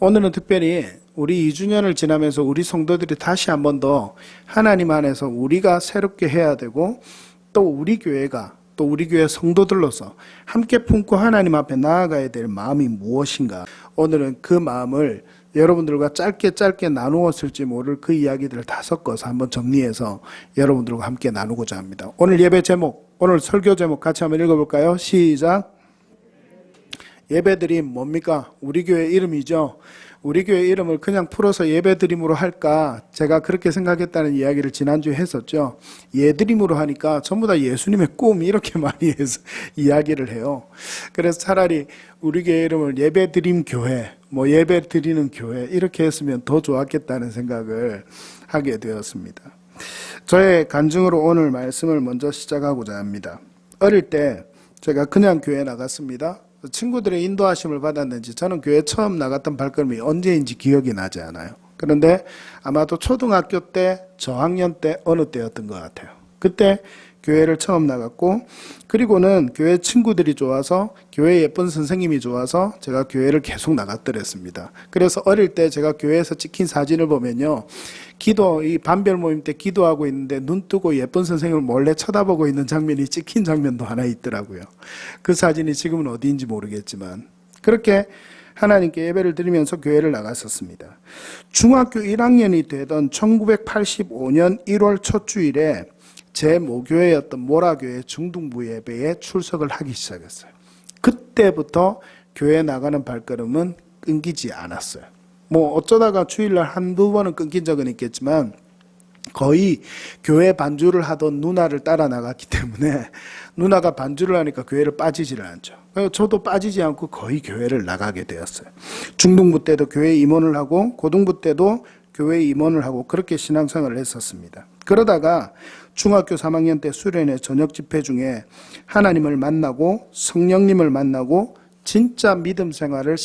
오늘은 특별히 우리 2주년을 지나면서 우리 성도들이 다시 한 번 더 하나님 안에서 우리가 새롭게 해야 되고 또 우리 교회가 또 우리 교회 성도들로서 함께 품고 하나님 앞에 나아가야 될 마음이 무엇인가, 오늘은 그 마음을 여러분들과 짧게 나누었을지 모를 그 이야기들을 다 섞어서 한번 정리해서 여러분들과 함께 나누고자 합니다. 오늘 예배 제목, 오늘 설교 제목 같이 한번 읽어볼까요? 시작. 예배드림 뭡니까? 우리 교회 이름이죠. 우리 교회 이름을 그냥 풀어서 예배드림으로 할까? 제가 그렇게 생각했다는 이야기를 지난주에 했었죠. 예드림으로 하니까 전부 다 예수님의 꿈 이렇게 많이 해서 이야기를 해요. 그래서 차라리 우리 교회 이름을 예배드림 교회, 예배드리는 교회 이렇게 했으면 더 좋았겠다는 생각을 하게 되었습니다. 저의 간증으로 오늘 말씀을 먼저 시작하고자 합니다. 어릴 때 제가 그냥 교회 나갔습니다. 친구들의 인도하심을 받았는지 저는 교회 처음 나갔던 발걸음이 언제인지 기억이 나지 않아요. 그런데 아마도 초등학교 때, 저학년 때 어느 때였던 것 같아요. 그때 교회를 처음 나갔고, 그리고는 교회 친구들이 좋아서, 교회 예쁜 선생님이 좋아서 제가 교회를 계속 나갔더랬습니다. 그래서 어릴 때 제가 교회에서 찍힌 사진을 보면요, 이 반별 모임 때 기도하고 있는데 눈 뜨고 예쁜 선생님을 몰래 쳐다보고 있는 장면이 찍힌 장면도 하나 있더라고요. 그 사진이 지금은 어디인지 모르겠지만 그렇게 하나님께 예배를 드리면서 교회를 나갔었습니다. 중학교 1학년이 되던 1985년 1월 첫 주일에 제 모교회였던 모라교회 중등부 예배에 출석을 하기 시작했어요. 그때부터 교회 나가는 발걸음은 끊기지 않았어요. 어쩌다가 주일날 한두 번은 끊긴 적은 있겠지만 거의 교회 반주를 하던 누나를 따라 나갔기 때문에 누나가 반주를 하니까 교회를 빠지지를 않죠. 저도 빠지지 않고 거의 교회를 나가게 되었어요. 중등부 때도 교회 임원을 하고 고등부 때도 교회 임원을 하고 그렇게 신앙생활을 했었습니다. 그러다가 중학교 3학년 때 수련회 저녁 집회 중에 하나님을 만나고 성령님을 만나고 진짜 믿음 생활을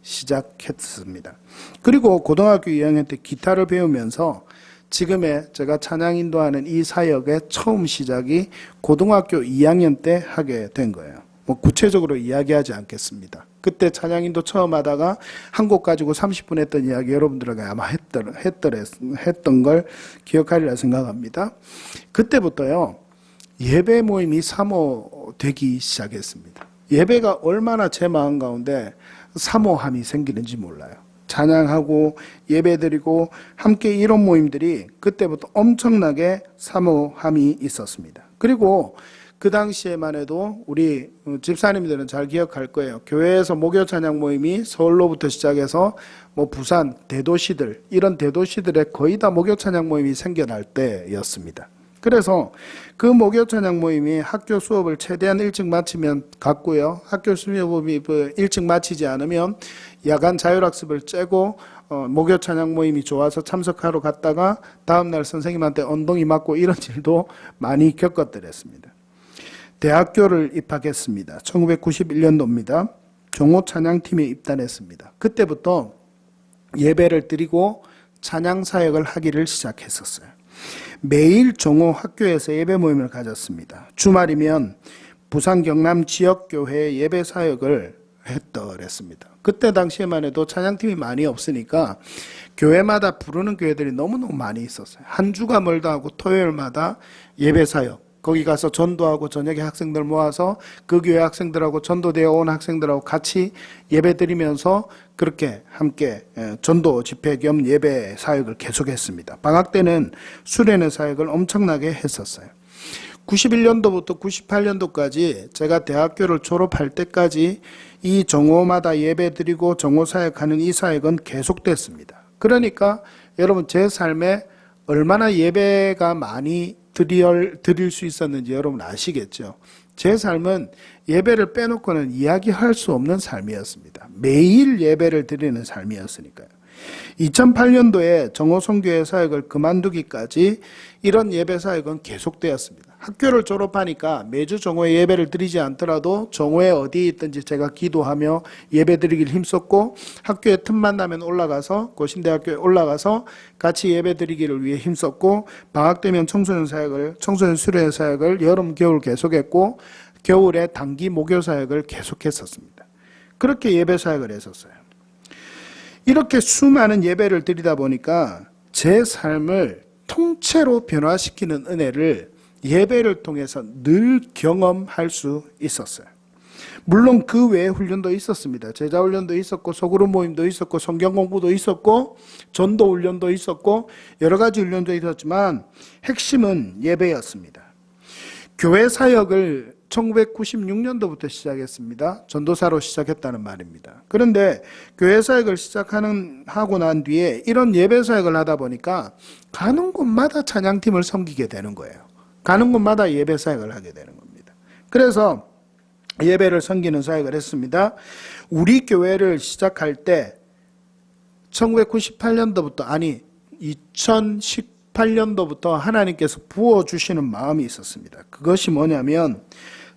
시작했습니다. 그리고 고등학교 2학년 때 기타를 배우면서 지금의 제가 찬양 인도하는 이 사역의 처음 시작이 고등학교 2학년 때 하게 된 거예요. 구체적으로 이야기하지 않겠습니다. 그때 찬양 인도 처음 하다가 한 곡 가지고 30분 했던 이야기 여러분들에게 아마 했던 걸 기억하리라 생각합니다. 그때부터요, 예배 모임이 사모되기 시작했습니다. 예배가 얼마나 제 마음 가운데 사모함이 생기는지 몰라요. 찬양하고 예배드리고 함께 이런 모임들이 그때부터 엄청나게 사모함이 있었습니다. 그리고 그 당시에만 해도 우리 집사님들은 잘 기억할 거예요. 교회에서 목요 찬양 모임이 서울로부터 시작해서 부산 대도시들, 이런 대도시들에 거의 다 목요 찬양 모임이 생겨날 때였습니다. 그래서 그 목요 찬양 모임이 학교 수업을 최대한 일찍 마치면 갔고요. 학교 수업이 일찍 마치지 않으면 야간 자율학습을 째고 목요 찬양 모임이 좋아서 참석하러 갔다가 다음날 선생님한테 엉덩이 맞고 이런 일도 많이 겪었더랬습니다. 대학교를 입학했습니다. 1991년도입니다. 종호 찬양팀에 입단했습니다. 그때부터 예배를 드리고 찬양 사역을 하기를 시작했었어요. 매일 종호 학교에서 예배 모임을 가졌습니다. 주말이면 부산 경남 지역교회 예배 사역을 했더랬습니다. 그때 당시에만 해도 찬양팀이 많이 없으니까 교회마다 부르는 교회들이 너무너무 많이 있었어요. 한 주가 멀다 하고 토요일마다 예배 사역, 거기 가서 전도하고 저녁에 학생들 모아서 그 교회 학생들하고 전도되어 온 학생들하고 같이 예배 드리면서 그렇게 함께 전도 집회 겸 예배 사역을 계속했습니다. 방학 때는 수련회 사역을 엄청나게 했었어요. 91년도부터 98년도까지 제가 대학교를 졸업할 때까지 이 정오마다 예배 드리고 정오 사역하는 이 사역은 계속됐습니다. 그러니까 여러분, 제 삶에 얼마나 예배가 많이 드릴 수 있었는지 여러분 아시겠죠? 제 삶은 예배를 빼놓고는 이야기할 수 없는 삶이었습니다. 매일 예배를 드리는 삶이었으니까요. 2008년도에 정호성교회 사역을 그만두기까지 이런 예배 사역은 계속되었습니다. 학교를 졸업하니까 매주 정오에 예배를 드리지 않더라도 정오에 어디에 있든지 제가 기도하며 예배 드리길 힘썼고, 학교에 틈만 나면 올라가서 고신대학교에 올라가서 같이 예배 드리기를 위해 힘썼고, 방학 되면 청소년 수련회 사역을 여름 겨울 계속했고, 겨울에 단기 목요 사역을 계속했었습니다. 그렇게 예배 사역을 했었어요. 이렇게 수많은 예배를 드리다 보니까 제 삶을 통째로 변화시키는 은혜를 예배를 통해서 늘 경험할 수 있었어요. 물론 그 외에 훈련도 있었습니다. 제자 훈련도 있었고 소그룹 모임도 있었고 성경 공부도 있었고 전도 훈련도 있었고 여러 가지 훈련도 있었지만 핵심은 예배였습니다. 교회 사역을 1996년도부터 시작했습니다. 전도사로 시작했다는 말입니다. 그런데 교회 사역을 하고 난 뒤에 이런 예배 사역을 하다 보니까 가는 곳마다 찬양팀을 섬기게 되는 거예요. 가는 곳마다 예배 사역을 하게 되는 겁니다. 그래서 예배를 섬기는 사역을 했습니다. 우리 교회를 시작할 때 1998년도부터 2018년도부터 하나님께서 부어주시는 마음이 있었습니다. 그것이 뭐냐면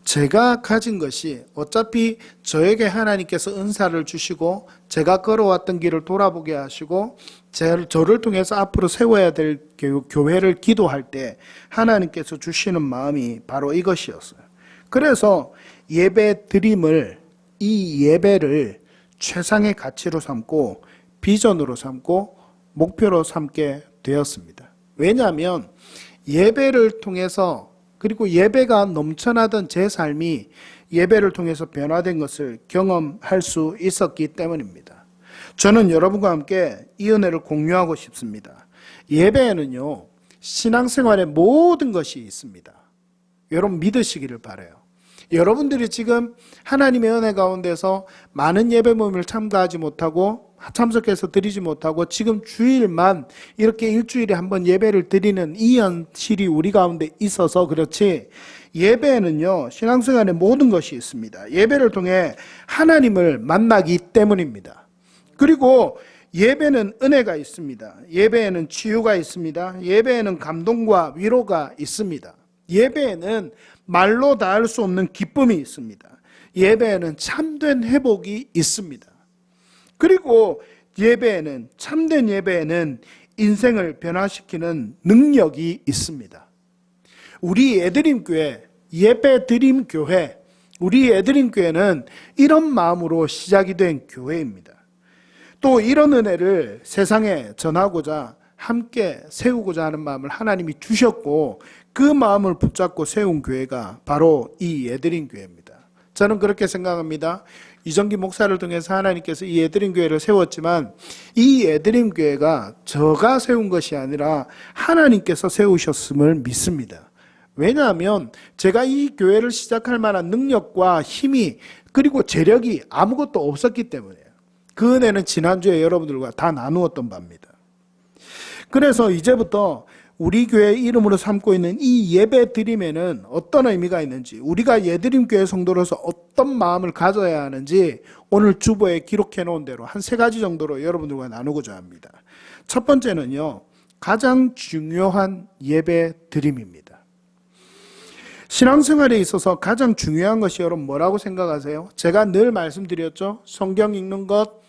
제가 가진 것이 어차피 저에게 하나님께서 은사를 주시고 제가 걸어왔던 길을 돌아보게 하시고 저를 통해서 앞으로 세워야 될 교회를 기도할 때 하나님께서 주시는 마음이 바로 이것이었어요. 그래서 예배 드림을, 이 예배를 최상의 가치로 삼고 비전으로 삼고 목표로 삼게 되었습니다. 왜냐하면 예배를 통해서 그리고 예배가 넘쳐나던 제 삶이 예배를 통해서 변화된 것을 경험할 수 있었기 때문입니다. 저는 여러분과 함께 이 은혜를 공유하고 싶습니다. 예배에는요, 신앙생활의 모든 것이 있습니다. 여러분 믿으시기를 바라요. 여러분들이 지금 하나님의 은혜 가운데서 많은 예배 모임을 참석해서 드리지 못하고 지금 주일만 이렇게 일주일에 한 번 예배를 드리는 이 현실이 우리 가운데 있어서 그렇지, 예배에는요 신앙생활의 모든 것이 있습니다. 예배를 통해 하나님을 만나기 때문입니다. 그리고 예배는 은혜가 있습니다. 예배에는 치유가 있습니다. 예배에는 감동과 위로가 있습니다. 예배에는 말로 다할 수 없는 기쁨이 있습니다. 예배에는 참된 회복이 있습니다. 그리고 예배에는, 참된 예배에는 인생을 변화시키는 능력이 있습니다. 우리 애드림교회, 예배드림교회, 우리 애드림교회는 이런 마음으로 시작이 된 교회입니다. 또 이런 은혜를 세상에 전하고자 함께 세우고자 하는 마음을 하나님이 주셨고 그 마음을 붙잡고 세운 교회가 바로 이 예드림교회입니다. 저는 그렇게 생각합니다. 이정기 목사를 통해서 하나님께서 이 예드림교회를 세웠지만 이 예드림교회가 제가 세운 것이 아니라 하나님께서 세우셨음을 믿습니다. 왜냐하면 제가 이 교회를 시작할 만한 능력과 힘이 그리고 재력이 아무것도 없었기 때문이에요. 그 은혜는 지난주에 여러분들과 다 나누었던 바입니다. 그래서 이제부터 우리 교회 이름으로 삼고 있는 이 예배 드림에는 어떤 의미가 있는지, 우리가 예드림교회 성도로서 어떤 마음을 가져야 하는지 오늘 주보에 기록해 놓은 대로 한 3가지 정도로 여러분들과 나누고자 합니다. 첫 번째는요, 가장 중요한 예배 드림입니다. 신앙생활에 있어서 가장 중요한 것이 여러분 뭐라고 생각하세요? 제가 늘 말씀드렸죠. 성경 읽는 것,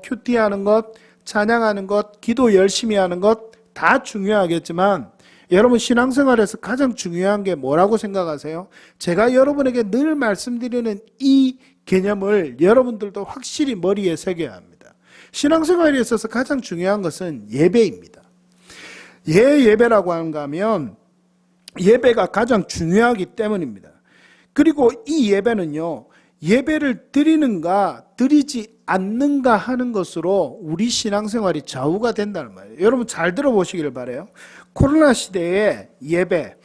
큐티하는 것, 찬양하는 것, 기도 열심히 하는 것 다 중요하겠지만 여러분 신앙생활에서 가장 중요한 게 뭐라고 생각하세요? 제가 여러분에게 늘 말씀드리는 이 개념을 여러분들도 확실히 머리에 새겨야 합니다. 신앙생활에 있어서 가장 중요한 것은 예배입니다. 예배라고 하는가 하면 예배가 가장 중요하기 때문입니다. 그리고 이 예배는요, 예배를 드리는가 드리지 않는가 하는 것으로 우리 신앙생활이 좌우가 된다는 말이에요. 여러분 잘 들어보시기를 바라요. 코로나 시대에 예배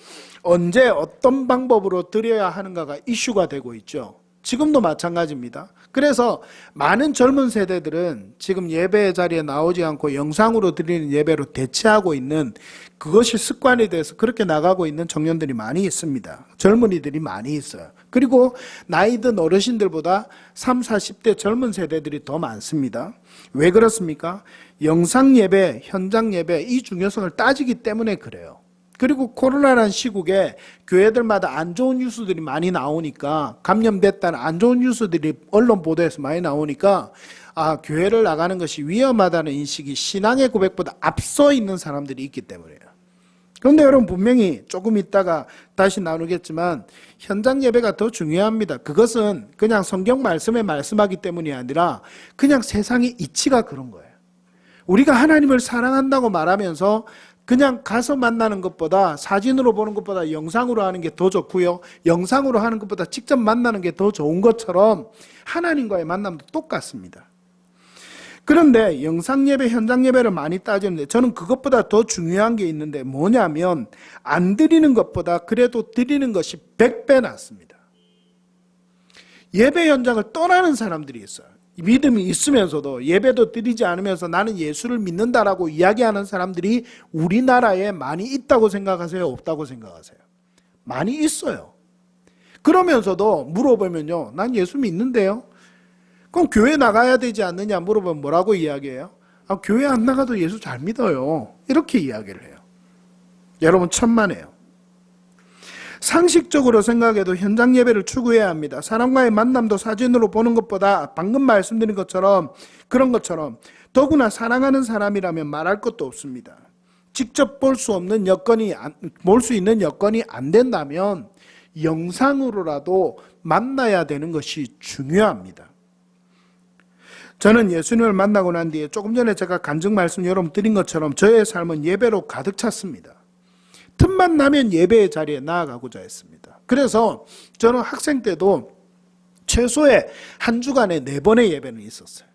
언제 어떤 방법으로 드려야 하는가가 이슈가 되고 있죠. 지금도 마찬가지입니다. 그래서 많은 젊은 세대들은 지금 예배 자리에 나오지 않고 영상으로 드리는 예배로 대체하고 있는, 그것이 습관이 돼서 그렇게 나가고 있는 청년들이 많이 있습니다. 젊은이들이 많이 있어요. 그리고 나이 든 어르신들보다 30, 40대 젊은 세대들이 더 많습니다. 왜 그렇습니까? 영상 예배, 현장 예배 이 중요성을 따지기 때문에 그래요. 그리고 코로나라는 시국에 교회들마다 안 좋은 뉴스들이 많이 나오니까, 감염됐다는 안 좋은 뉴스들이 언론 보도에서 많이 나오니까 교회를 나가는 것이 위험하다는 인식이 신앙의 고백보다 앞서 있는 사람들이 있기 때문이에요. 그런데 여러분 분명히 조금 있다가 다시 나누겠지만 현장 예배가 더 중요합니다. 그것은 그냥 성경 말씀에 말씀하기 때문이 아니라 그냥 세상의 이치가 그런 거예요. 우리가 하나님을 사랑한다고 말하면서 그냥 가서 만나는 것보다, 사진으로 보는 것보다 영상으로 하는 게 더 좋고요, 영상으로 하는 것보다 직접 만나는 게 더 좋은 것처럼 하나님과의 만남도 똑같습니다. 그런데 영상 예배, 현장 예배를 많이 따지는데 저는 그것보다 더 중요한 게 있는데 뭐냐면, 안 드리는 것보다 그래도 드리는 것이 100배 낫습니다. 예배 현장을 떠나는 사람들이 있어요. 믿음이 있으면서도 예배도 드리지 않으면서 나는 예수를 믿는다라고 이야기하는 사람들이 우리나라에 많이 있다고 생각하세요? 없다고 생각하세요? 많이 있어요. 그러면서도 물어보면요, 난 예수 믿는데요. 그럼 교회 나가야 되지 않느냐 물어보면 뭐라고 이야기해요? 아, 교회 안 나가도 예수 잘 믿어요. 이렇게 이야기를 해요. 여러분, 천만에요. 상식적으로 생각해도 현장 예배를 추구해야 합니다. 사람과의 만남도 사진으로 보는 것보다 방금 말씀드린 것처럼, 그런 것처럼 더구나 사랑하는 사람이라면 말할 것도 없습니다. 직접 볼 수 있는 여건이 안 된다면 영상으로라도 만나야 되는 것이 중요합니다. 저는 예수님을 만나고 난 뒤에 조금 전에 제가 간증 말씀 여러분 드린 것처럼 저의 삶은 예배로 가득 찼습니다. 틈만 나면 예배의 자리에 나아가고자 했습니다. 그래서 저는 학생 때도 최소의 한 주간에 4번의 예배는 있었어요.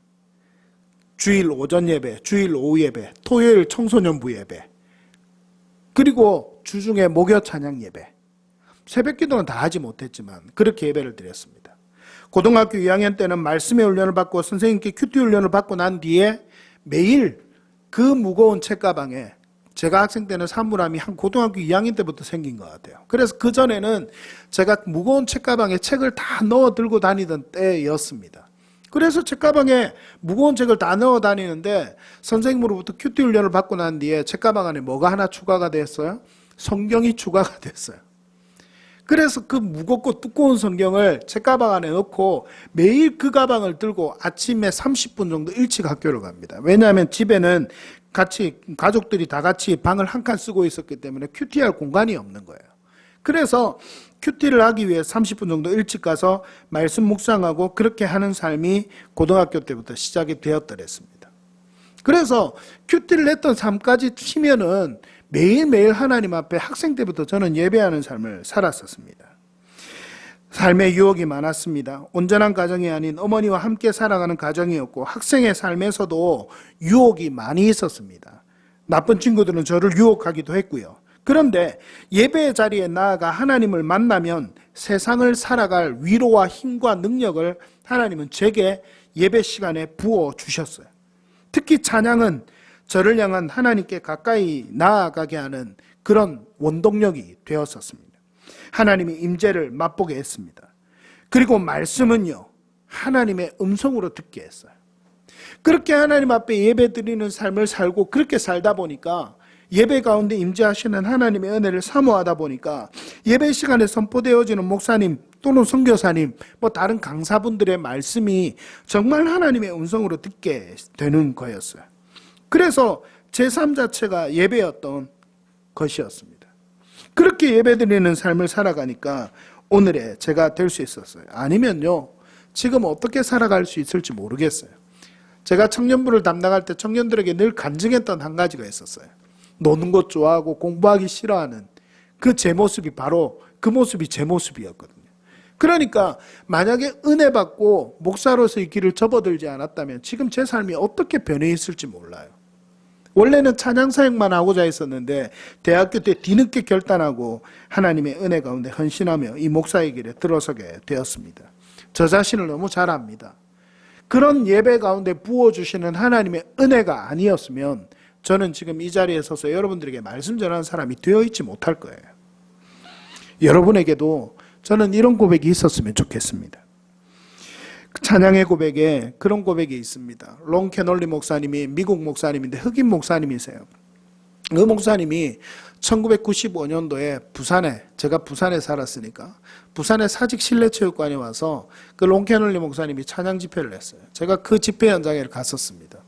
주일 오전 예배, 주일 오후 예배, 토요일 청소년부 예배, 그리고 주중에 목요 찬양 예배. 새벽 기도는 다 하지 못했지만 그렇게 예배를 드렸습니다. 고등학교 2학년 때는 말씀의 훈련을 받고 선생님께 큐티 훈련을 받고 난 뒤에 매일 그 무거운 책가방에, 제가 학생 때는 사물함이 한 고등학교 2학년 때부터 생긴 것 같아요. 그래서 그전에는 제가 무거운 책가방에 책을 다 넣어 들고 다니던 때였습니다. 그래서 책가방에 무거운 책을 다 넣어 다니는데 선생님으로부터 큐티 훈련을 받고 난 뒤에 책가방 안에 뭐가 하나 추가가 됐어요? 성경이 추가가 됐어요. 그래서 그 무겁고 두꺼운 성경을 책가방 안에 넣고 매일 그 가방을 들고 아침에 30분 정도 일찍 학교를 갑니다. 왜냐하면 집에는 가족들이 다 같이 방을 한 칸 쓰고 있었기 때문에 큐티할 공간이 없는 거예요. 그래서 큐티를 하기 위해 30분 정도 일찍 가서 말씀 묵상하고 그렇게 하는 삶이 고등학교 때부터 시작이 되었더랬습니다. 그래서 큐티를 했던 삶까지 치면은 매일매일 하나님 앞에 학생 때부터 저는 예배하는 삶을 살았었습니다. 삶의 유혹이 많았습니다. 온전한 가정이 아닌 어머니와 함께 살아가는 가정이었고 학생의 삶에서도 유혹이 많이 있었습니다. 나쁜 친구들은 저를 유혹하기도 했고요. 그런데 예배의 자리에 나아가 하나님을 만나면 세상을 살아갈 위로와 힘과 능력을 하나님은 제게 예배 시간에 부어주셨어요. 특히 찬양은 저를 향한 하나님께 가까이 나아가게 하는 그런 원동력이 되었었습니다. 하나님의 임재를 맛보게 했습니다. 그리고 말씀은요, 하나님의 음성으로 듣게 했어요. 그렇게 하나님 앞에 예배 드리는 삶을 살고 그렇게 살다 보니까 예배 가운데 임재하시는 하나님의 은혜를 사모하다 보니까 예배 시간에 선포되어지는 목사님 또는 선교사님, 다른 강사분들의 말씀이 정말 하나님의 음성으로 듣게 되는 거였어요. 그래서 제 삶 자체가 예배였던 것이었습니다. 그렇게 예배드리는 삶을 살아가니까 오늘의 제가 될 수 있었어요. 아니면요, 지금 어떻게 살아갈 수 있을지 모르겠어요. 제가 청년부를 담당할 때 청년들에게 늘 간증했던 한 가지가 있었어요. 노는 것 좋아하고 공부하기 싫어하는 제 모습이 바로 그 모습이 제 모습이었거든요. 그러니까 만약에 은혜 받고 목사로서의 길을 접어들지 않았다면 지금 제 삶이 어떻게 변해 있을지 몰라요. 원래는 찬양 사역만 하고자 했었는데 대학교 때 뒤늦게 결단하고 하나님의 은혜 가운데 헌신하며 이 목사의 길에 들어서게 되었습니다. 저 자신을 너무 잘 압니다. 그런 예배 가운데 부어주시는 하나님의 은혜가 아니었으면 저는 지금 이 자리에 서서 여러분들에게 말씀 전하는 사람이 되어 있지 못할 거예요. 여러분에게도 저는 이런 고백이 있었으면 좋겠습니다. 찬양의 고백에 그런 고백이 있습니다. 롱 캐널리 목사님이 미국 목사님인데 흑인 목사님이세요. 그 목사님이 1995년도에 부산에, 제가 부산에 살았으니까 부산의 사직 실내체육관에 와서 그 롱 캐널리 목사님이 찬양 집회를 했어요. 제가 그 집회 현장에 갔었습니다.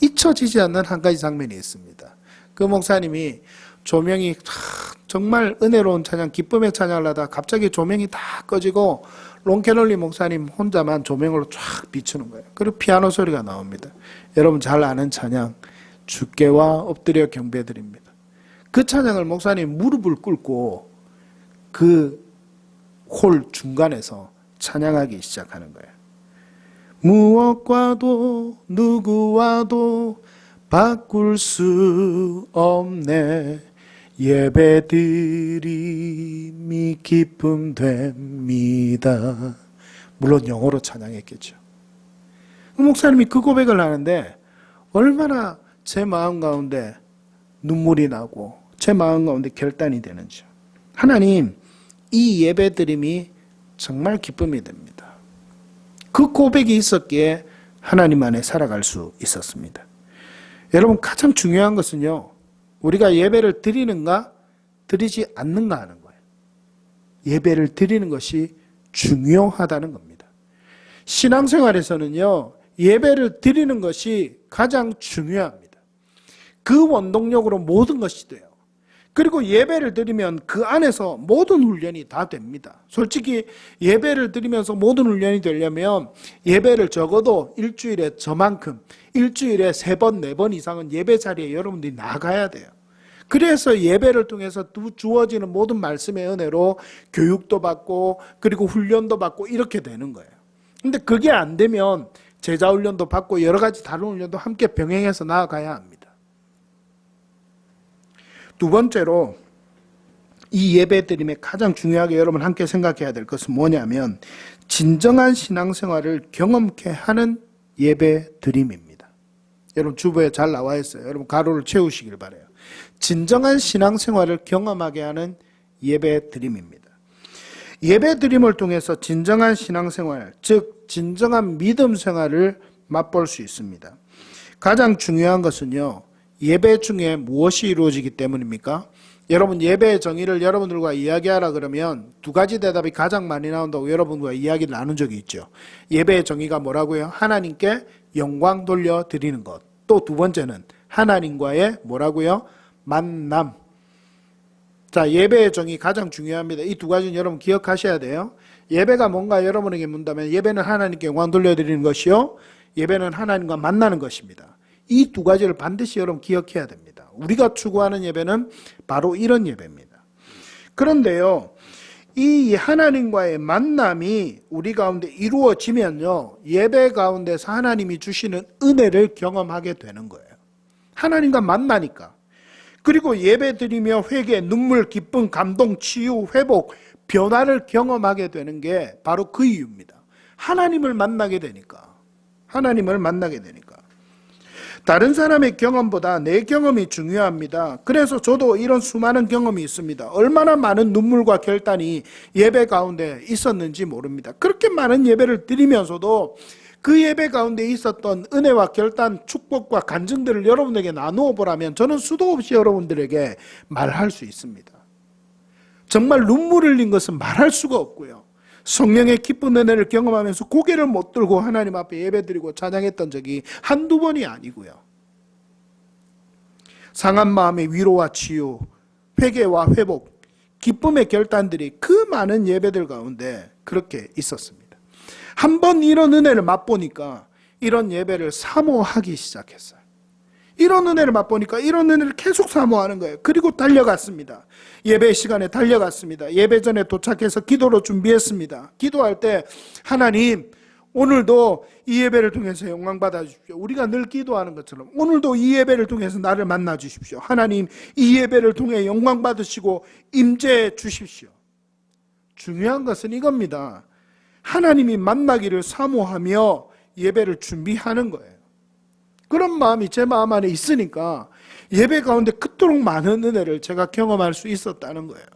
잊혀지지 않는 한 가지 장면이 있습니다. 그 목사님이 조명이 정말 은혜로운 찬양, 기쁨의 찬양을 하다가 갑자기 조명이 다 꺼지고 롱캐널리 목사님 혼자만 조명으로 쫙 비추는 거예요. 그리고 피아노 소리가 나옵니다. 여러분 잘 아는 찬양, 주께와 엎드려 경배드립니다. 그 찬양을 목사님 무릎을 꿇고 그 홀 중간에서 찬양하기 시작하는 거예요. 무엇과도 누구와도 바꿀 수 없네. 예배드림이 기쁨 됩니다. 물론 영어로 찬양했겠죠. 목사님이 그 고백을 하는데 얼마나 제 마음 가운데 눈물이 나고 제 마음 가운데 결단이 되는지. 하나님, 이 예배드림이 정말 기쁨이 됩니다. 그 고백이 있었기에 하나님 안에 살아갈 수 있었습니다. 여러분, 가장 중요한 것은요, 우리가 예배를 드리는가 드리지 않는가 하는 거예요. 예배를 드리는 것이 중요하다는 겁니다. 신앙생활에서는요, 예배를 드리는 것이 가장 중요합니다. 그 원동력으로 모든 것이 돼요. 그리고 예배를 드리면 그 안에서 모든 훈련이 다 됩니다. 솔직히 예배를 드리면서 모든 훈련이 되려면 예배를 적어도 일주일에 저만큼, 일주일에 3번, 4번 이상은 예배 자리에 여러분들이 나가야 돼요. 그래서 예배를 통해서 주어지는 모든 말씀의 은혜로 교육도 받고 그리고 훈련도 받고 이렇게 되는 거예요. 근데 그게 안 되면 제자 훈련도 받고 여러 가지 다른 훈련도 함께 병행해서 나아가야 합니다. 두 번째로 이 예배드림에 가장 중요하게 여러분 함께 생각해야 될 것은 뭐냐면 진정한 신앙생활을 경험케 하는 예배드림입니다. 여러분 주보에 잘 나와 있어요. 여러분 가로를 채우시길 바라요. 진정한 신앙생활을 경험하게 하는 예배드림입니다. 예배드림을 통해서 진정한 신앙생활, 즉 진정한 믿음 생활을 맛볼 수 있습니다. 가장 중요한 것은요, 예배 중에 무엇이 이루어지기 때문입니까? 여러분 예배의 정의를 여러분들과 이야기하라 그러면 두 가지 대답이 가장 많이 나온다고 여러분과 이야기를 나눈 적이 있죠. 예배의 정의가 뭐라고요? 하나님께 영광 돌려드리는 것. 또 두 번째는 하나님과의 뭐라고요? 만남. 자, 예배의 정의 가장 중요합니다. 이 두 가지는 여러분 기억하셔야 돼요. 예배가 뭔가 여러분에게 묻는다면 예배는 하나님께 영광 돌려드리는 것이요, 예배는 하나님과 만나는 것입니다. 이 두 가지를 반드시 여러분 기억해야 됩니다. 우리가 추구하는 예배는 바로 이런 예배입니다. 그런데요, 이 하나님과의 만남이 우리 가운데 이루어지면요, 예배 가운데서 하나님이 주시는 은혜를 경험하게 되는 거예요. 하나님과 만나니까. 그리고 예배 드리며 회개, 눈물, 기쁨, 감동, 치유, 회복, 변화를 경험하게 되는 게 바로 그 이유입니다. 하나님을 만나게 되니까. 하나님을 만나게 되니까. 다른 사람의 경험보다 내 경험이 중요합니다. 그래서 저도 이런 수많은 경험이 있습니다. 얼마나 많은 눈물과 결단이 예배 가운데 있었는지 모릅니다. 그렇게 많은 예배를 드리면서도 그 예배 가운데 있었던 은혜와 결단, 축복과 간증들을 여러분에게 나누어 보라면 저는 수도 없이 여러분들에게 말할 수 있습니다. 정말 눈물 흘린 것은 말할 수가 없고요. 성령의 기쁜 은혜를 경험하면서 고개를 못 들고 하나님 앞에 예배드리고 찬양했던 적이 한두 번이 아니고요. 상한 마음의 위로와 치유, 회개와 회복, 기쁨의 결단들이 그 많은 예배들 가운데 그렇게 있었습니다. 한번 이런 은혜를 맛보니까 이런 예배를 사모하기 시작했어요. 이런 은혜를 맛보니까 이런 은혜를 계속 사모하는 거예요. 그리고 달려갔습니다. 예배 시간에 달려갔습니다. 예배 전에 도착해서 기도로 준비했습니다. 기도할 때 하나님, 오늘도 이 예배를 통해서 영광 받아 주십시오. 우리가 늘 기도하는 것처럼 오늘도 이 예배를 통해서 나를 만나 주십시오. 하나님, 이 예배를 통해 영광 받으시고 임재해 주십시오. 중요한 것은 이겁니다. 하나님이 만나기를 사모하며 예배를 준비하는 거예요. 그런 마음이 제 마음 안에 있으니까 예배 가운데 그토록 많은 은혜를 제가 경험할 수 있었다는 거예요.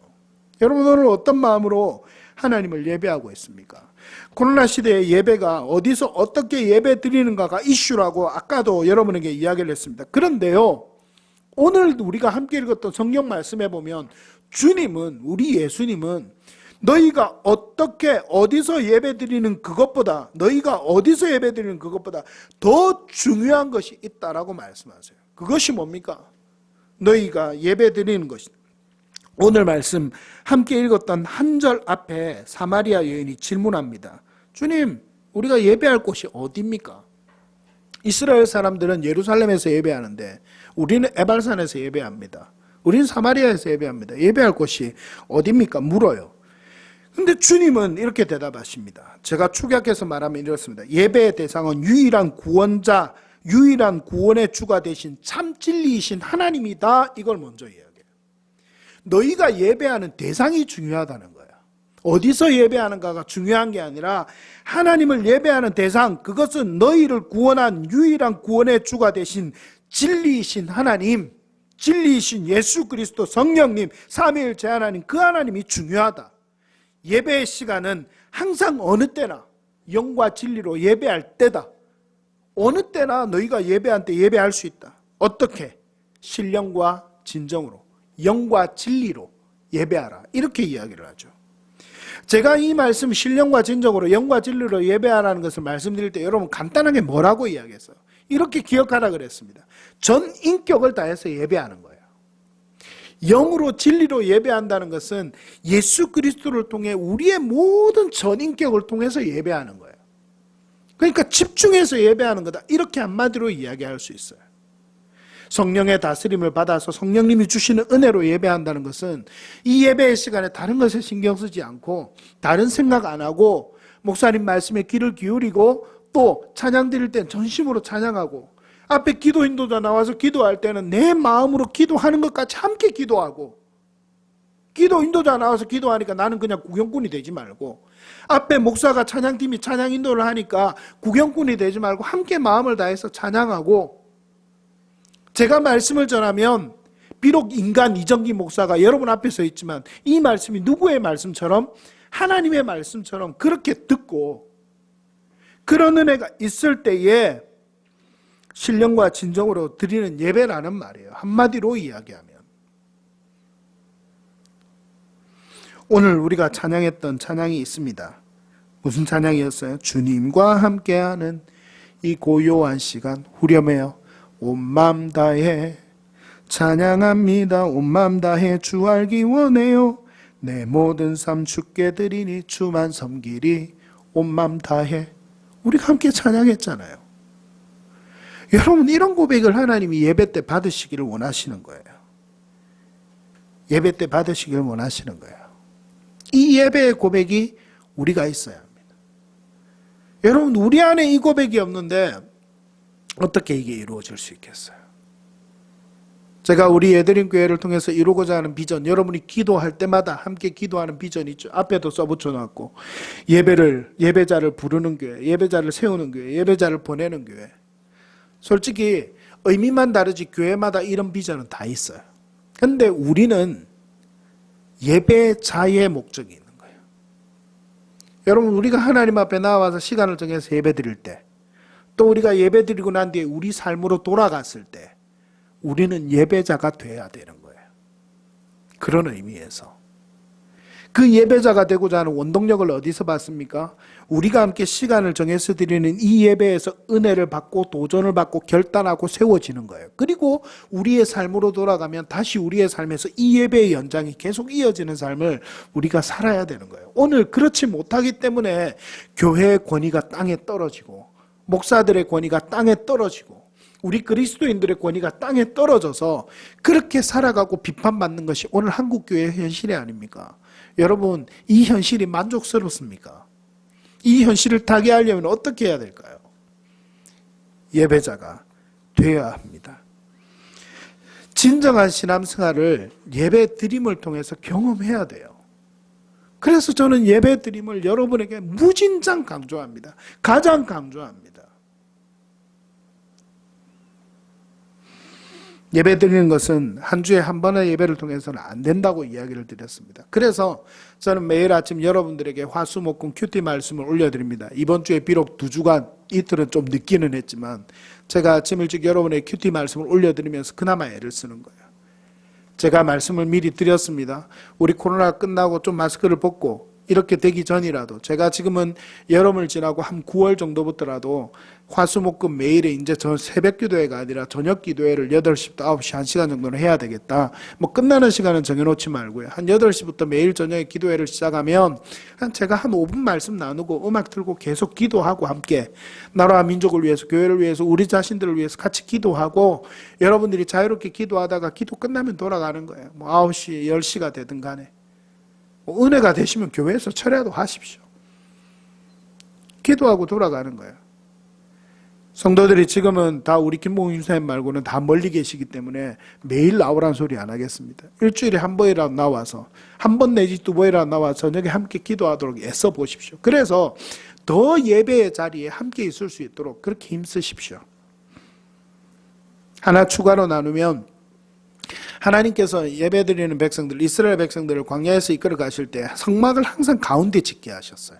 여러분 오늘 어떤 마음으로 하나님을 예배하고 있습니까? 코로나 시대의 예배가 어디서 어떻게 예배 드리는가가 이슈라고 아까도 여러분에게 이야기를 했습니다. 그런데요, 오늘 우리가 함께 읽었던 성경 말씀에 보면 주님은, 우리 예수님은 너희가 어떻게 어디서 예배드리는 그것보다, 너희가 어디서 예배드리는 그것보다 더 중요한 것이 있다라고 말씀하세요. 그것이 뭡니까? 너희가 예배드리는 것이다. 오늘 말씀 함께 읽었던 한 절 앞에 사마리아 여인이 질문합니다. 주님, 우리가 예배할 곳이 어디입니까? 이스라엘 사람들은 예루살렘에서 예배하는데 우리는 에발산에서 예배합니다. 우리는 사마리아에서 예배합니다. 예배할 곳이 어디입니까? 물어요. 근데 주님은 이렇게 대답하십니다. 제가 축약해서 말하면 이렇습니다. 예배의 대상은 유일한 구원자, 유일한 구원의 주가 되신 참 진리이신 하나님이다. 이걸 먼저 이야기해요. 너희가 예배하는 대상이 중요하다는 거야. 어디서 예배하는가가 중요한 게 아니라 하나님을 예배하는 대상, 그것은 너희를 구원한 유일한 구원의 주가 되신 진리이신 하나님, 진리이신 예수 그리스도 성령님, 삼위일체 하나님, 그 하나님이 중요하다. 예배의 시간은 항상 어느 때나 영과 진리로 예배할 때다. 어느 때나 너희가 예배할 때 예배할 수 있다. 어떻게? 신령과 진정으로, 영과 진리로 예배하라. 이렇게 이야기를 하죠. 제가 이 말씀 신령과 진정으로 영과 진리로 예배하라는 것을 말씀드릴 때 여러분 간단하게 뭐라고 이야기했어요? 이렇게 기억하라 그랬습니다. 전 인격을 다해서 예배하는 거예요. 영으로 진리로 예배한다는 것은 예수 그리스도를 통해 우리의 모든 전 인격을 통해서 예배하는 거예요. 그러니까 집중해서 예배하는 거다. 이렇게 한마디로 이야기할 수 있어요. 성령의 다스림을 받아서 성령님이 주시는 은혜로 예배한다는 것은 이 예배의 시간에 다른 것에 신경 쓰지 않고 다른 생각 안 하고 목사님 말씀에 귀를 기울이고 또 찬양 드릴 땐 전심으로 찬양하고 앞에 기도 인도자 나와서 기도할 때는 내 마음으로 기도하는 것까지 함께 기도하고 기도 인도자 나와서 기도하니까 나는 그냥 구경꾼이 되지 말고 앞에 목사가 찬양팀이 찬양 인도를 하니까 구경꾼이 되지 말고 함께 마음을 다해서 찬양하고 제가 말씀을 전하면 비록 인간 이정기 목사가 여러분 앞에 서 있지만 이 말씀이 누구의 말씀처럼 하나님의 말씀처럼 그렇게 듣고 그런 은혜가 있을 때에 신령과 진정으로 드리는 예배라는 말이에요. 한마디로 이야기하면 오늘 우리가 찬양했던 찬양이 있습니다. 무슨 찬양이었어요? 주님과 함께하는 이 고요한 시간 후렴해요. 온 맘 다해 찬양합니다. 온 맘 다해 주 알기 원해요. 내 모든 삶 주께 드리니 주만 섬기리. 온 맘 다해. 우리가 함께 찬양했잖아요. 여러분 이런 고백을 하나님이 예배 때 받으시기를 원하시는 거예요. 예배 때 받으시기를 원하시는 거예요. 이 예배의 고백이 우리가 있어야 합니다. 여러분 우리 안에 이 고백이 없는데 어떻게 이게 이루어질 수 있겠어요? 제가 우리 예드림 교회를 통해서 이루고자 하는 비전, 여러분이 기도할 때마다 함께 기도하는 비전이 있죠. 앞에도 써붙여놨고 예배자를 부르는 교회, 예배자를 세우는 교회, 예배자를 보내는 교회. 솔직히 의미만 다르지 교회마다 이런 비전은 다 있어요. 근데 우리는 예배자의 목적이 있는 거예요. 여러분 우리가 하나님 앞에 나와서 시간을 정해서 예배 드릴 때 또 우리가 예배 드리고 난 뒤에 우리 삶으로 돌아갔을 때 우리는 예배자가 돼야 되는 거예요. 그런 의미에서 그 예배자가 되고자 하는 원동력을 어디서 받습니까? 우리가 함께 시간을 정해서 드리는 이 예배에서 은혜를 받고 도전을 받고 결단하고 세워지는 거예요. 그리고 우리의 삶으로 돌아가면 다시 우리의 삶에서 이 예배의 연장이 계속 이어지는 삶을 우리가 살아야 되는 거예요. 오늘 그렇지 못하기 때문에 교회의 권위가 땅에 떨어지고 목사들의 권위가 땅에 떨어지고 우리 그리스도인들의 권위가 땅에 떨어져서 그렇게 살아가고 비판받는 것이 오늘 한국교회의 현실이 아닙니까? 여러분 이 현실이 만족스럽습니까? 이 현실을 타개하려면 어떻게 해야 될까요? 예배자가 되어야 합니다. 진정한 신앙생활을 예배 드림을 통해서 경험해야 돼요. 그래서 저는 예배 드림을 여러분에게 무진장 강조합니다. 가장 강조합니다. 예배 드리는 것은 한 주에 한 번의 예배를 통해서는 안 된다고 이야기를 드렸습니다. 그래서 저는 매일 아침 여러분들에게 화수목금 큐티 말씀을 올려드립니다. 이번 주에 비록 2주간 이틀은 좀 늦기는 했지만 제가 아침 일찍 여러분의 큐티 말씀을 올려드리면서 그나마 애를 쓰는 거예요. 제가 말씀을 미리 드렸습니다. 우리 코로나 끝나고 좀 마스크를 벗고 이렇게 되기 전이라도 제가 지금은 여름을 지나고 한 9월 정도부터라도 화수목금 매일에 이제 저 새벽 기도회가 아니라 저녁 기도회를 8시부터 9시 1시간 정도는 해야 되겠다. 뭐 끝나는 시간은 정해놓지 말고요. 한 8시부터 매일 저녁에 기도회를 시작하면 제가 한 5분 말씀 나누고 음악 틀고 계속 기도하고 함께 나라와 민족을 위해서 교회를 위해서 우리 자신들을 위해서 같이 기도하고 여러분들이 자유롭게 기도하다가 기도 끝나면 돌아가는 거예요. 뭐 9시, 10시가 되든 간에. 은혜가 되시면 교회에서 철야도 하십시오. 기도하고 돌아가는 거예요. 성도들이 지금은 다 우리 김봉희 집사님 말고는 다 멀리 계시기 때문에 매일 나오라는 소리 안 하겠습니다. 일주일에 한 번이라도 나와서 한 번 내지 두 번이라도 나와서 저녁에 함께 기도하도록 애써 보십시오. 그래서 더 예배의 자리에 함께 있을 수 있도록 그렇게 힘쓰십시오. 하나 추가로 나누면 하나님께서 예배드리는 백성들, 이스라엘 백성들을 광야에서 이끌어 가실 때 성막을 항상 가운데 짓게 하셨어요.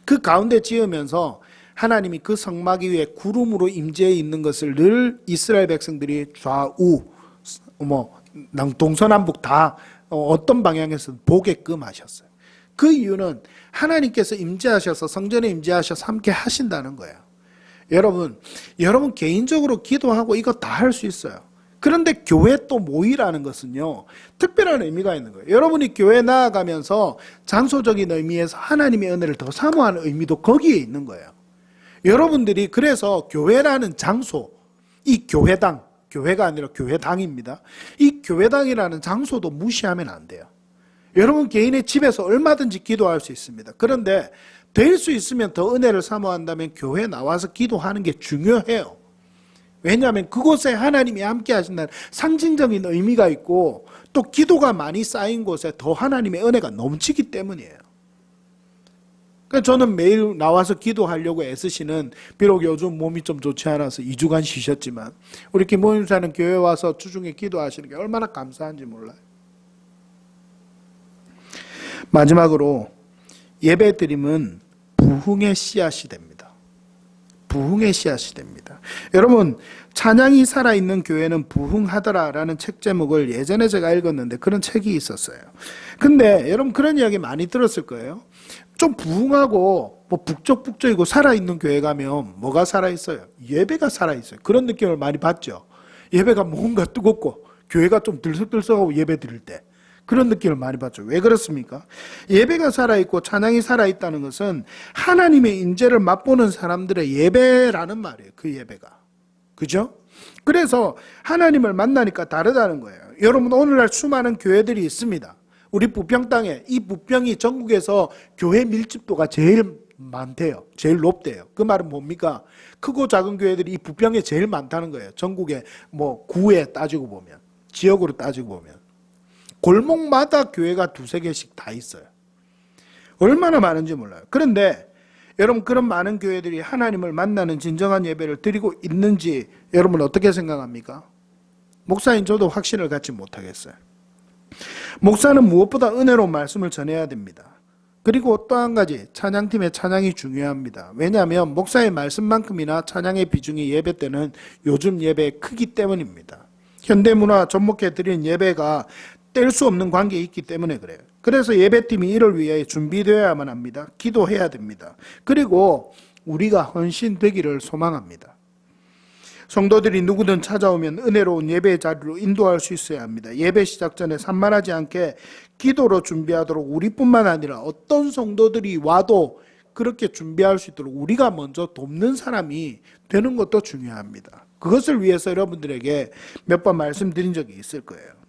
그 가운데 지으면서 하나님이 그 성막 위에 구름으로 임재해 있는 것을 늘 이스라엘 백성들이 좌우, 동서남북 다 어떤 방향에서 보게끔 하셨어요. 그 이유는 하나님께서 임재하셔서 성전에 임재하셔서 함께 하신다는 거예요. 여러분 개인적으로 기도하고 이거 다 할 수 있어요. 그런데 교회 또 모이라는 것은요, 특별한 의미가 있는 거예요. 여러분이 교회 나아가면서 장소적인 의미에서 하나님의 은혜를 더 사모하는 의미도 거기에 있는 거예요. 여러분들이 그래서 교회라는 장소, 이 교회당, 교회가 아니라 교회당입니다. 이 교회당이라는 장소도 무시하면 안 돼요. 여러분 개인의 집에서 얼마든지 기도할 수 있습니다. 그런데 될 수 있으면 더 은혜를 사모한다면 교회에 나와서 기도하는 게 중요해요. 왜냐하면 그곳에 하나님이 함께 하신다는 상징적인 의미가 있고 또 기도가 많이 쌓인 곳에 더 하나님의 은혜가 넘치기 때문이에요. 그러니까 저는 매일 나와서 기도하려고 애쓰시는, 비록 요즘 몸이 좀 좋지 않아서 2주간 쉬셨지만 우리 김모임 사는 교회 와서 주중에 기도하시는 게 얼마나 감사한지 몰라요. 마지막으로 예배드림은 부흥의 씨앗이 됩니다. 부흥의 씨앗이 됩니다. 여러분, 찬양이 살아있는 교회는 부흥하더라라는 책 제목을 예전에 제가 읽었는데 그런 책이 있었어요. 근데 여러분 그런 이야기 많이 들었을 거예요. 좀 부흥하고 북적북적이고 살아있는 교회 가면 뭐가 살아있어요? 예배가 살아있어요. 그런 느낌을 많이 받죠. 예배가 뭔가 뜨겁고 교회가 좀 들썩들썩하고 예배 드릴 때 그런 느낌을 많이 받죠. 왜 그렇습니까? 예배가 살아있고 찬양이 살아있다는 것은 하나님의 임재를 맛보는 사람들의 예배라는 말이에요. 그 예배가. 그죠? 그래서 하나님을 만나니까 다르다는 거예요. 여러분 오늘날 수많은 교회들이 있습니다. 우리 부평 땅에, 이 부평이 전국에서 교회 밀집도가 제일 많대요. 제일 높대요. 그 말은 뭡니까? 크고 작은 교회들이 이 부평에 제일 많다는 거예요. 전국에 구에 따지고 보면, 지역으로 따지고 보면 골목마다 교회가 두세 개씩 다 있어요. 얼마나 많은지 몰라요. 그런데 여러분 그런 많은 교회들이 하나님을 만나는 진정한 예배를 드리고 있는지 여러분 어떻게 생각합니까? 목사인 저도 확신을 갖지 못하겠어요. 목사는 무엇보다 은혜로운 말씀을 전해야 됩니다. 그리고 또 한 가지, 찬양팀의 찬양이 중요합니다. 왜냐하면 목사의 말씀만큼이나 찬양의 비중이 예배 때는 요즘 예배의 크기 때문입니다. 현대문화 접목해 드리는 예배가 뗄 수 없는 관계에 있기 때문에 그래요. 그래서 예배팀이 이를 위해 준비되어야만 합니다. 기도해야 됩니다. 그리고 우리가 헌신되기를 소망합니다. 성도들이 누구든 찾아오면 은혜로운 예배의 자리로 인도할 수 있어야 합니다. 예배 시작 전에 산만하지 않게 기도로 준비하도록 우리뿐만 아니라 어떤 성도들이 와도 그렇게 준비할 수 있도록 우리가 먼저 돕는 사람이 되는 것도 중요합니다. 그것을 위해서 여러분들에게 몇 번 말씀드린 적이 있을 거예요.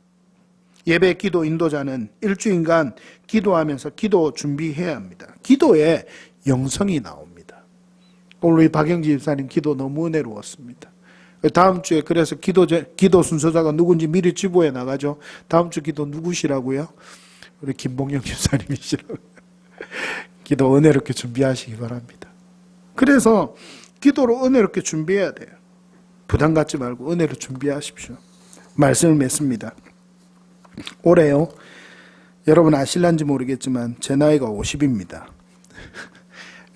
예배 기도 인도자는 일주일간 기도하면서 기도 준비해야 합니다. 기도에 영성이 나옵니다. 오늘 우리 박영지 집사님 기도 너무 은혜로웠습니다. 다음 주에 그래서 기도 순서자가 누군지 미리 지부해 나가죠. 다음 주 기도 누구시라고요? 우리 김봉영 집사님이시라고요. 기도 은혜롭게 준비하시기 바랍니다. 그래서 기도로 은혜롭게 준비해야 돼요. 부담 갖지 말고 은혜로 준비하십시오. 말씀을 맺습니다. 올해요, 여러분 아실란지 모르겠지만 제 나이가 50입니다.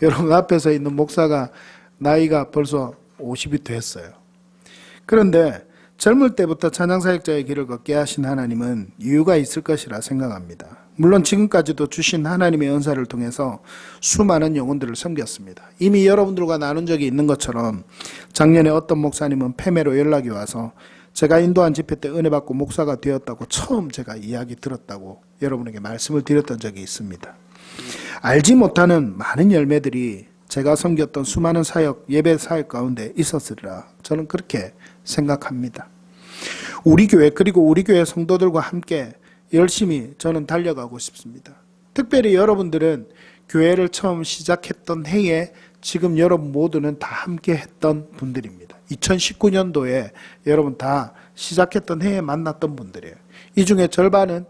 여러분 앞에서 있는 목사가 나이가 벌써 50이 됐어요. 그런데 젊을 때부터 찬양사역자의 길을 걷게 하신 하나님은 이유가 있을 것이라 생각합니다. 물론 지금까지도 주신 하나님의 은사를 통해서 수많은 영혼들을 섬겼습니다. 이미 여러분들과 나눈 적이 있는 것처럼 작년에 어떤 목사님은 패매로 연락이 와서 제가 인도한 집회 때 은혜 받고 목사가 되었다고 처음 제가 이야기 들었다고 여러분에게 말씀을 드렸던 적이 있습니다. 알지 못하는 많은 열매들이 제가 섬겼던 수많은 사역, 예배 사역 가운데 있었으리라 저는 그렇게 생각합니다. 우리 교회 그리고 우리 교회 성도들과 함께 열심히 저는 달려가고 싶습니다. 특별히 여러분들은 교회를 처음 시작했던 해에 지금 여러분 모두는 다 함께 했던 분들입니다. 2019년도에 여러분 다 시작했던 해에 만났던 분들이에요. 이 중에 절반은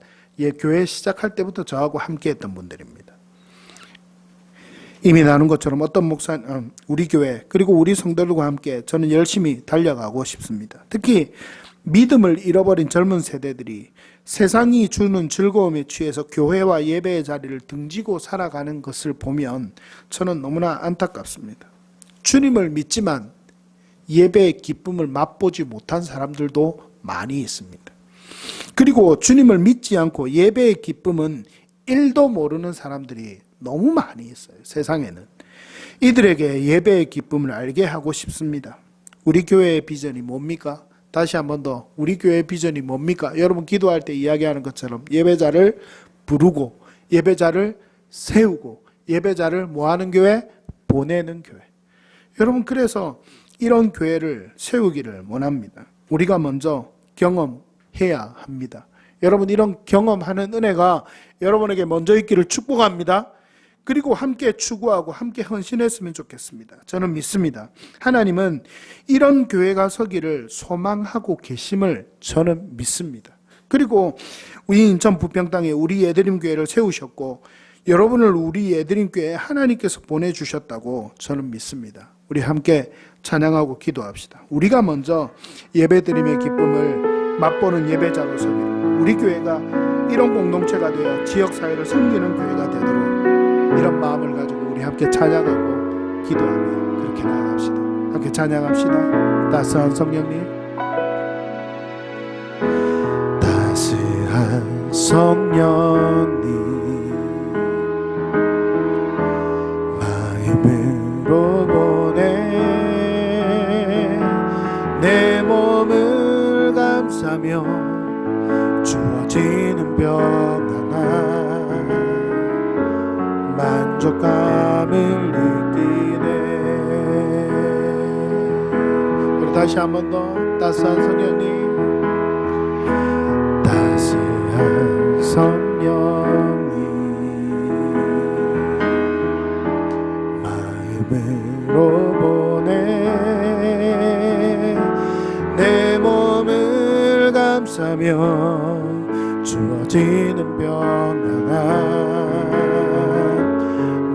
교회 시작할 때부터 저하고 함께 했던 분들입니다. 이미 나눈 것처럼 어떤 우리 교회 그리고 우리 성도들과 함께 저는 열심히 달려가고 싶습니다. 특히 믿음을 잃어버린 젊은 세대들이 세상이 주는 즐거움에 취해서 교회와 예배의 자리를 등지고 살아가는 것을 보면 저는 너무나 안타깝습니다. 주님을 믿지만 예배의 기쁨을 맛보지 못한 사람들도 많이 있습니다. 그리고 주님을 믿지 않고 예배의 기쁨은 1도 모르는 사람들이 너무 많이 있어요. 세상에는. 이들에게 예배의 기쁨을 알게 하고 싶습니다. 우리 교회의 비전이 뭡니까? 다시 한 번 더 우리 교회의 비전이 뭡니까? 여러분 기도할 때 이야기하는 것처럼 예배자를 부르고 예배자를 세우고 예배자를 뭐하는 교회? 보내는 교회. 여러분 그래서 이런 교회를 세우기를 원합니다. 우리가 먼저 경험해야 합니다. 여러분 이런 경험하는 은혜가 여러분에게 먼저 있기를 축복합니다. 그리고 함께 추구하고 함께 헌신했으면 좋겠습니다. 저는 믿습니다. 하나님은 이런 교회가 서기를 소망하고 계심을 저는 믿습니다. 그리고 우리 인천 부평 땅에 우리 예드림 교회를 세우셨고 여러분을 우리 예드림 교회에 하나님께서 보내주셨다고 저는 믿습니다. 우리 함께 찬양하고 기도합시다. 우리가 먼저 예배드림의 기쁨을 맛보는 예배자로 서기를 우리 교회가 이런 공동체가 되어 지역사회를 섬기는 교회가 되도록 이런 마음을 가지고 우리 함께 찬양하고 기도하며 그렇게 나아갑시다. 함께 찬양합시다. 따스한 성령님, 따스한 성령님 마음으로 보내 내 몸을 감싸며 주어지는 평안함 만족감을 느끼네. 우리 다시 한 번 더 따스한 성령님, 따스한 성령님 마음으로 보내 내 몸을 감싸며 주어지는 평안함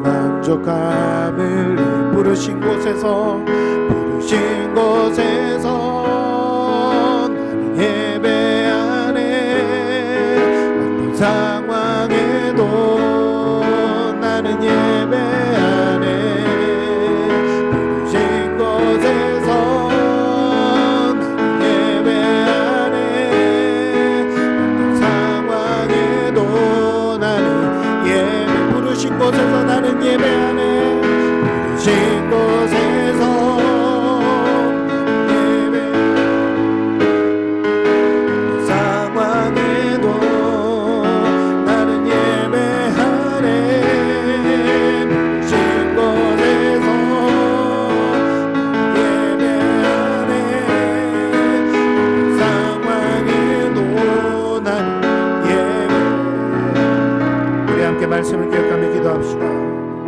만족감을 부르신 곳에서 나는 예배하네. 어떤 상황에도 나는 예배하네. 부르신 곳에서 나는 예배하네. 어떤 상황에도 나는 예배 부르신 곳에서 나는 예배하네. 부르신 곳에서 예배 상황에도 나는 예배하네. 부르신 곳에서 예배하네. 상황에도 나는 예배. 우리 함께 말씀을 기억하며 기도합시다.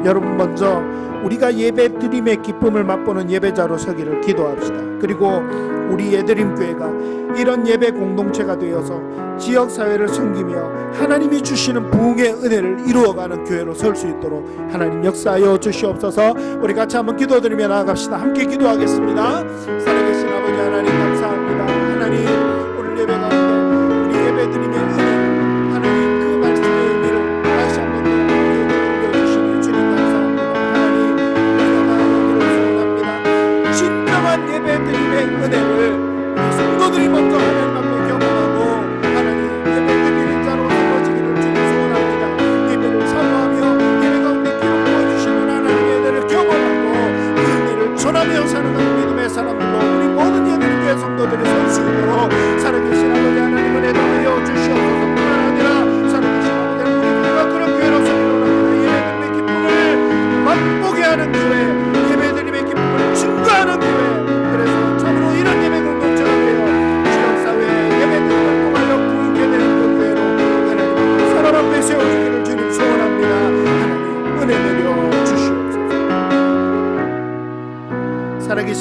여러분 먼저 우리가 예배 드림의 기쁨을 맛보는 예배자로 서기를 기도합시다. 그리고 우리 예드림 교회가 이런 예배 공동체가 되어서 지역사회를 섬기며 하나님이 주시는 부흥의 은혜를 이루어가는 교회로 설 수 있도록 하나님 역사하여 주시옵소서. 우리 같이 한번 기도드리며 나아갑시다. 함께 기도하겠습니다. 살아계신 아버지 하나님 감사합니다. 하나님 오늘 예배 가운데 우리 예배 드림의 은혜 하나님 그 말씀의 의미를 다시 한번 주시니 주님 감사합니다. 하나님 우리가 나아가기를 소원합니다. 진정한 예배 드림의 은혜를 우리 성도들이 먼저 하나님 앞에 경험하고 하나님 예배 드리는 자로 세워지기를 주님 소원합니다.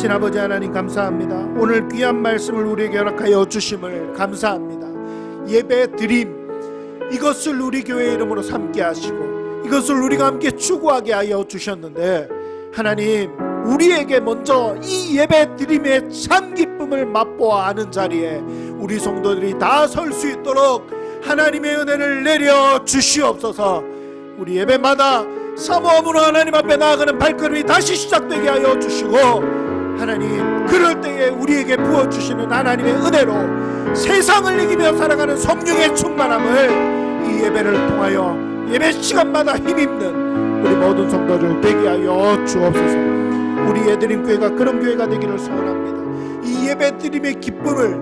살아계신 아버지 하나님 감사합니다. 오늘 귀한 말씀을 우리에게 허락하여 주심을 감사합니다. 예배 드림, 이것을 우리 교회 이름으로 삼게 하시고 이것을 우리가 함께 추구하게 하여 주셨는데, 하나님 우리에게 먼저 이 예배 드림의 참 기쁨을 맛보아 아는 자리에 우리 성도들이 다 설 수 있도록 하나님의 은혜를 내려 주시옵소서. 우리 예배마다 사모함으로 하나님 앞에 나아가는 발걸음이 다시 시작되게 하여 주시고, 하나님 그럴 때에 우리에게 부어주시는 하나님의 은혜로 세상을 이기며 살아가는 성령의 충만함을 이 예배를 통하여 예배 시간마다 힘입는 우리 모든 성도들 되게 하여 주옵소서. 우리 예드림교회가 그런 교회가 되기를 소원합니다. 이 예배 드림의 기쁨을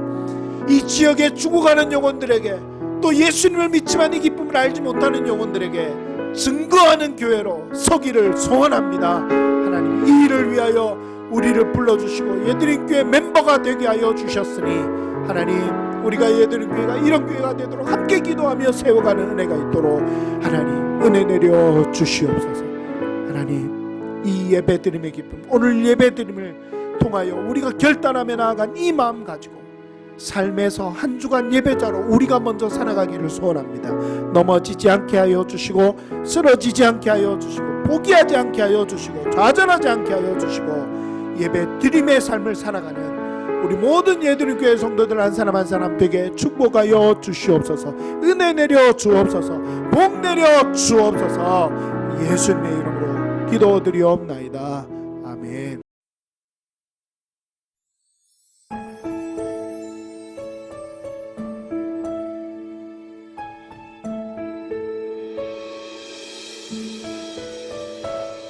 이 지역에 죽어가는 영혼들에게, 또 예수님을 믿지만 이 기쁨을 알지 못하는 영혼들에게 증거하는 교회로 서기를 소원합니다. 하나님 이 일을 위하여 우리를 불러주시고 예드림교회 멤버가 되게 하여 주셨으니, 하나님 우리가 예드림교회가 이런 교회가 되도록 함께 기도하며 세워가는 은혜가 있도록 하나님 은혜 내려 주시옵소서. 하나님 이 예배드림의 기쁨, 오늘 예배드림을 통하여 우리가 결단하며 나아간 이 마음 가지고 삶에서 한 주간 예배자로 우리가 먼저 살아가기를 소원합니다. 넘어지지 않게 하여 주시고 쓰러지지 않게 하여 주시고 포기하지 않게 하여 주시고 좌절하지 않게 하여 주시고 예배드림의 삶을 살아가는 우리 모든 예드림교회 성도들 한 사람 한 사람 되게 축복하여 주시옵소서. 은혜 내려 주옵소서. 복 내려 주옵소서. 예수님의 이름으로 기도드리옵나이다.